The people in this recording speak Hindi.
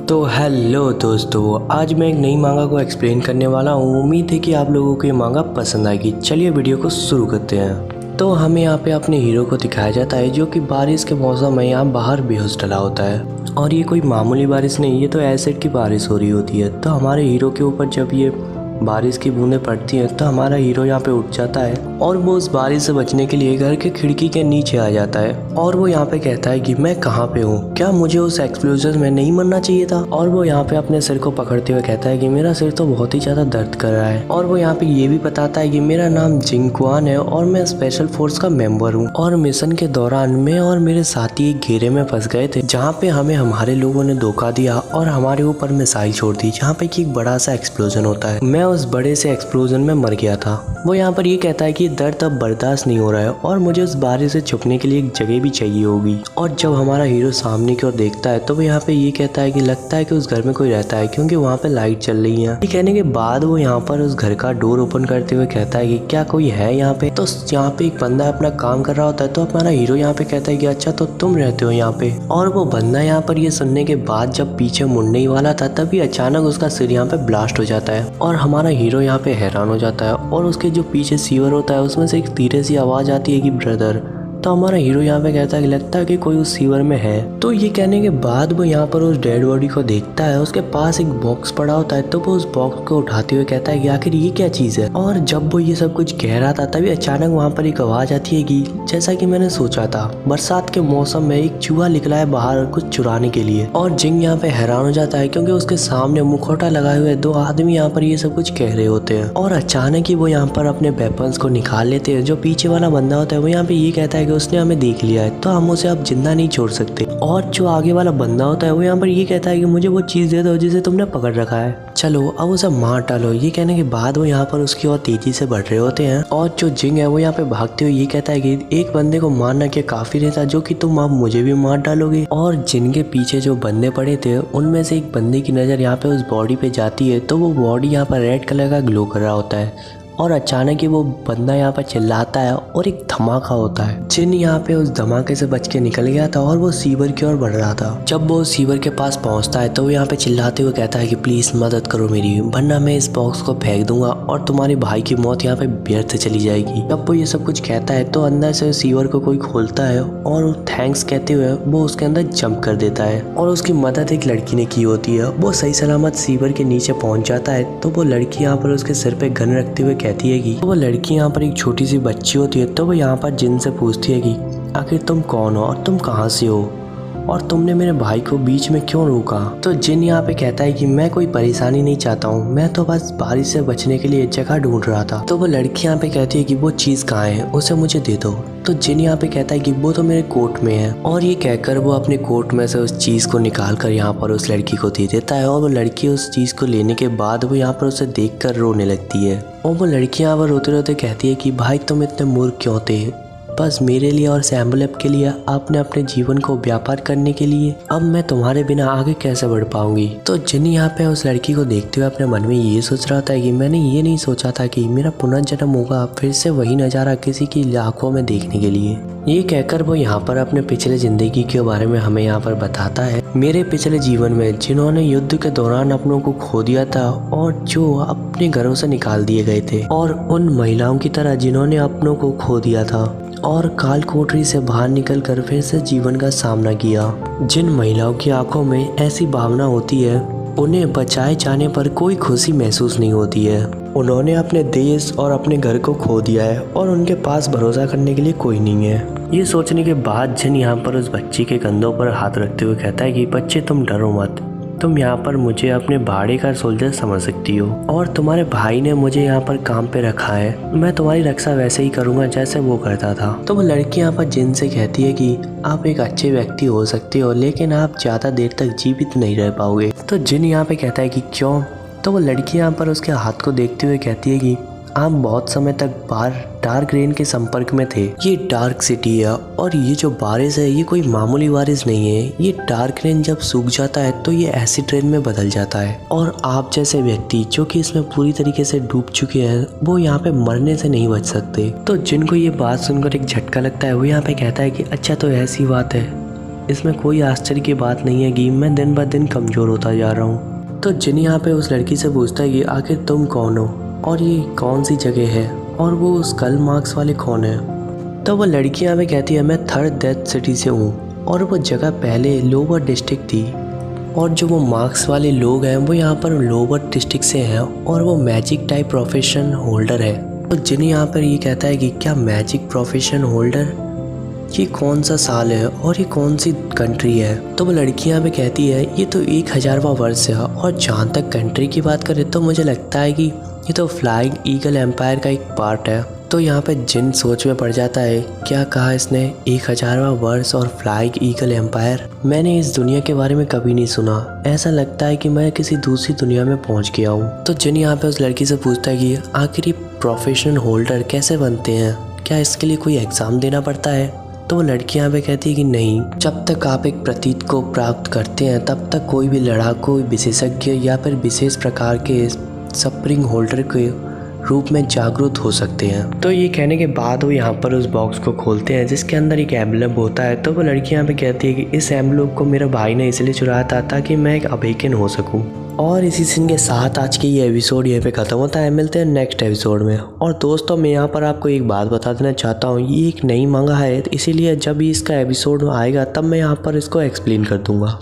तो हेलो दोस्तों, आज मैं एक नई मांगा को एक्सप्लेन करने वाला हूँ। उम्मीद है कि आप लोगों को ये मांगा पसंद आएगी। चलिए वीडियो को शुरू करते हैं। तो हमें यहाँ पे अपने हीरो को दिखाया जाता है जो कि बारिश के मौसम में यहाँ बाहर बेहोश डला होता है। और ये कोई मामूली बारिश नहीं, ये तो एसिड की बारिश हो रही होती है। तो हमारे हीरो के ऊपर जब ये बारिश की बूंदें पड़ती हैं तो हमारा हीरो यहाँ पे उठ जाता है और वो उस बारिश से बचने के लिए घर के खिड़की के नीचे आ जाता है। और वो यहाँ पे कहता है कि मैं कहाँ पे हूँ, क्या मुझे उस एक्सप्लोजन में नहीं मरना चाहिए था। और वो यहाँ पे अपने सिर को पकड़ते हुए कहता है कि मेरा सिर तो बहुत ही ज्यादा दर्द कर रहा है। और वो यहाँ पे ये भी बताता है कि मेरा नाम जिंग क्वान है और मैं स्पेशल फोर्स का मेंबर हूँ। और मिशन के दौरान मैं और मेरे साथी एक घेरे में फंस गए थे जहाँ पे हमें हमारे लोगों ने धोखा दिया और हमारे ऊपर मिसाइल छोड़ दी जहाँ पे एक बड़ा सा एक्सप्लोजन होता है। मैं उस बड़े से एक्सप्लोजन में मर गया था। वो यहाँ पर ये कहता है कि दर्द अब बर्दाश्त नहीं हो रहा है और मुझे उस बारिश से छुपने के लिए एक जगह भी चाहिए होगी। और जब हमारा हीरो सामने की ओर देखता है तो वो यहाँ पे ये कहता है कि लगता है कि उस घर में कोई रहता है क्योंकि वहाँ पे लाइट चल रही है। ये कहने के बाद वो यहाँ पर उस घर का डोर ओपन करते हुए कहता है कि क्या कोई है यहाँ पे। तो यहाँ पे एक बंदा अपना काम कर रहा होता है। तो हमारा हीरो यहाँ पे कहता है कि अच्छा तो तुम रहते हो यहाँ पे। और वो बंदा यहाँ पर ये सुनने के बाद जब पीछे मुड़ने ही वाला था तभी अचानक उसका सिर यहाँ पे ब्लास्ट हो जाता है और हमारा हीरो यहाँ पे हैरान हो जाता है। और उसके जो पीछे सीवर होता है उसमें से एक धीरे सी आवाज आती है कि ब्रदर। तो हमारा हीरो यहाँ पे कहता है कि लगता है कि कोई उस सीवर में है। तो ये कहने के बाद वो यहाँ पर उस डेड बॉडी को देखता है। उसके पास एक बॉक्स पड़ा होता है तो वो उस बॉक्स को उठाते हुए कहता है कि आखिर ये क्या चीज है। और जब वो ये सब कुछ कह रहा था तभी अचानक वहाँ पर एक आवाज आती है कि जैसा कि मैंने सोचा था, बरसात के मौसम में एक चूहा निकला है बाहर कुछ चुराने के लिए। और जिंग यहाँ पे हैरान हो जाता है क्योंकि उसके सामने मुखौटा लगाए हुए दो आदमी यहाँ पर ये सब कुछ कह रहे होते हैं। और अचानक ही वो यहाँ पर अपने वेपन्स को निकाल लेते हैं। जो पीछे वाला बंदा होता है वो यहाँ पे ये कहता है कि उसने हमें देख लिया है तो हम उसे अब जिंदा नहीं छोड़ सकते। और जो आगे वाला बंदा होता है वो यहाँ पर ये कहता है कि मुझे वो चीज दे दो जिसे तुमने पकड़ रखा है, चलो अब उसे मार डालो। ये कहने के बाद वो यहाँ पर उसकी और तेजी से बढ़ रहे होते हैं। और जो जिंग है वो यहाँ पे भागते हुए ये कहता है कि एक बंदे को मारना क्या काफी रहता जो कि तुम अब मुझे भी मार डालोगे। और जिनके पीछे जो बंदे पड़े थे उनमें से एक बंदे की नजर यहाँ पे उस बॉडी पे जाती है तो वो बॉडी यहाँ पर रेड कलर का ग्लो कर रहा होता है। और अचानक ही वो बंदा यहाँ पर चिल्लाता है और एक धमाका होता है। जिन यहाँ पे उस धमाके से बच के निकल गया था और वो सीवर की ओर बढ़ रहा था। जब वो सीवर के पास पहुंचता है तो वो यहाँ पे चिल्लाते हुए कहता है कि प्लीज मदद करो मेरी, वरना मैं इस बॉक्स को फेंक दूंगा और तुम्हारे भाई की मौत यहाँ पे व्यर्थ चली जाएगी। जब वो ये सब कुछ कहता है तो अंदर से सीवर को कोई खोलता है और थैंक्स कहते हुए वो उसके अंदर जंप कर देता है। और उसकी मदद एक लड़की ने की होती है। वो सही सलामत सीवर के नीचे पहुंच जाता है तो वो लड़की यहाँ पर उसके सिर पे गन रखते हुए कहती है कि तो वो लड़की यहाँ पर एक छोटी सी बच्ची होती है। तो वो यहाँ पर जिन से पूछती है कि आखिर तुम कौन हो और तुम कहाँ से हो और तुमने मेरे भाई को बीच में क्यों रोका। तो जिन यहाँ पे कहता है कि मैं कोई परेशानी नहीं चाहता हूँ, मैं तो बस बारिश से बचने के लिए जगह ढूंढ रहा था। तो वो लड़की यहाँ पे कहती है कि वो चीज कहाँ है, उसे मुझे दे दो। तो जिन यहाँ पे कहता है कि वो तो मेरे कोट में है। और ये कहकर वो अपने कोट में से उस चीज को निकाल कर यहाँ पर उस लड़की को दे देता है। और वो लड़की उस चीज को लेने के बाद वो यहाँ पर उसे देख कर रोने लगती है। और वो लड़की यहाँ पर रोते रोते कहती है कि भाई तुम इतने मूर्ख क्यों थे, बस मेरे लिए और सैम्बलअप के लिए आपने अपने जीवन को व्यापार करने के लिए, अब मैं तुम्हारे बिना आगे कैसे बढ़ पाऊंगी। तो जिन यहाँ पे उस लड़की को देखते हुए अपने मन में ये सोच रहा था कि मैंने ये नहीं सोचा था कि मेरा पुनर्जन्म होगा फिर से वही नज़ारा किसी की आंखों में देखने के लिए। ये कहकर वो यहाँ पर अपने पिछले जिंदगी के बारे में हमें यहाँ पर बताता है। मेरे पिछले जीवन में जिन्होंने युद्ध के दौरान अपनों को खो दिया था और जो अपने घरों से निकाल दिए गए थे, और उन महिलाओं की तरह जिन्होंने अपनों को खो दिया था और काल कोठरी से बाहर निकलकर फिर से जीवन का सामना किया। जिन महिलाओं की आंखों में ऐसी भावना होती है उन्हें बचाए जाने पर कोई खुशी महसूस नहीं होती है। उन्होंने अपने देश और अपने घर को खो दिया है और उनके पास भरोसा करने के लिए कोई नहीं है। ये सोचने के बाद जिन यहाँ पर उस बच्ची के कंधों पर हाथ रखते हुए कहता है कि बच्चे तुम डरो मत, तुम यहाँ पर मुझे अपने भाड़े का सोल्जर समझ सकती हो और तुम्हारे भाई ने मुझे यहाँ पर काम पे रखा है, मैं तुम्हारी रक्षा वैसे ही करूँगा जैसे वो करता था। तो वो लड़की यहाँ पर जिन से कहती है कि आप एक अच्छे व्यक्ति हो सकते हो लेकिन आप ज़्यादा देर तक जीवित नहीं रह पाओगे। तो जिन यहाँ पे कहता है कि क्यों। तो वो लड़की यहाँ पर उसके हाथ को देखते हुए कहती है कि आप बहुत समय तक बाहर डार्क रेन के संपर्क में थे। ये डार्क सिटी है और ये जो बारिश है ये कोई मामूली बारिश नहीं है। ये डार्क रेन जब सूख जाता है तो ये एसिड रेन में बदल जाता है और आप जैसे व्यक्ति जो कि इसमें पूरी तरीके से डूब चुके हैं वो यहाँ पे मरने से नहीं बच सकते। तो जिनको ये बात सुनकर एक झटका लगता है वो यहाँ पे कहता है कि अच्छा तो ऐसी बात है, इसमें कोई आश्चर्य की बात नहीं है कि मैं दिन ब दिन कमज़ोर होता जा रहा हूँ। तो जिन यहाँ पे उस लड़की से पूछता है कि आखिर तुम कौन हो और ये कौन सी जगह है और वो उस कल मार्क्स वाले कौन है। तो वो लड़की यहाँ पे कहती है मैं थर्ड डेथ सिटी से हूँ और वो जगह पहले लोअर डिस्ट्रिक्ट थी और जो वो मार्क्स वाले लोग हैं वो यहाँ पर लोअर डिस्ट्रिक्ट से हैं और वो मैजिक टाइप प्रोफेशन होल्डर है। तो जिन यहाँ पर ये कहता है कि क्या मैजिक प्रोफेशन होल्डर, ये कौन सा साल है और ये कौन सी कंट्री है। तो वो लड़की यहाँ पे कहती है ये तो 1000वां वर्ष है और जहाँ तक कंट्री की बात करें तो मुझे लगता है कि ये तो फ्लाइंग ईगल एम्पायर का एक पार्ट है। तो यहाँ पे जिन सोच में पड़ जाता है, क्या कहा इसने 1000वां वर्ष और फ्लाइंग ईगल एम्पायर, मैंने इस दुनिया के बारे में कभी नहीं सुना, ऐसा लगता है कि मैं किसी दूसरी दुनिया में पहुँच गया हूँ। तो जिन यहाँ पे उस लड़की से पूछता है कि आखिर ये प्रोफेशनल होल्डर कैसे बनते हैं, क्या इसके लिए कोई एग्ज़ाम देना पड़ता है। तो वो लड़की यहाँ पे कहती है कि नहीं, जब तक आप एक प्रतीत को प्राप्त करते हैं तब तक कोई भी लड़ाकू, विशेषज्ञ या फिर विशेष प्रकार के स्प्रिंग होल्डर के रूप में जागरूक हो सकते हैं। तो ये कहने के बाद वो यहाँ पर उस बॉक्स को खोलते हैं जिसके अंदर एक एम्बलम होता है। तो वो लड़की यहाँ पे कहती है कि इस एम्बलम को मेरा भाई ने इसलिए चुराया था ताकि मैं एक अवेकन हो सकूं। और इसी सीन के साथ आज के ये एपिसोड यहाँ पे ख़त्म होता है। मिलते हैं नेक्स्ट एपिसोड में। और दोस्तों मैं यहाँ पर आपको एक बात बता देना चाहता हूँ, ये एक नई मांगा है, इसीलिए जब भी इसका एपिसोड आएगा तब मैं यहाँ पर इसको एक्सप्लेन कर दूँगा।